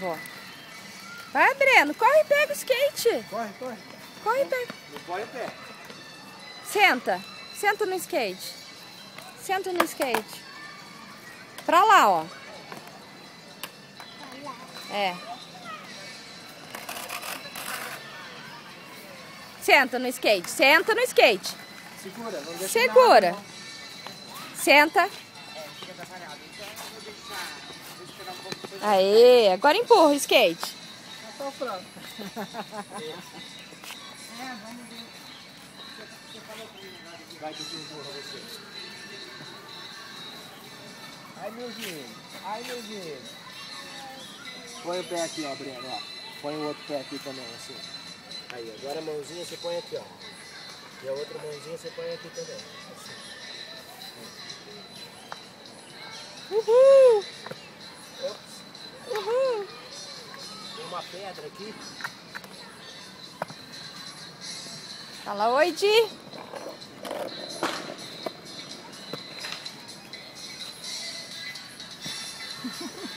Vó. Vai, Breno, corre e pega o skate. Corre, corre. Corre e pega. Não põe o pé. Senta. Senta no skate. Senta no skate. Pra lá, ó. É. Senta no skate. Senta no skate. Segura, não deixa. Segura. Senta. Aê, agora empurra o skate. Tá pronto. Vai que eu empurra você. Ai, meu joelho. Ai, meu joelho. Põe o pé aqui, ó, Breno, ó. Põe o outro pé aqui também, assim. Aí, agora a mãozinha você põe aqui, ó. E a outra mãozinha você põe aqui também. Assim. Uhul! Ops. Uhul! Tem uma pedra aqui. Fala oi, Di.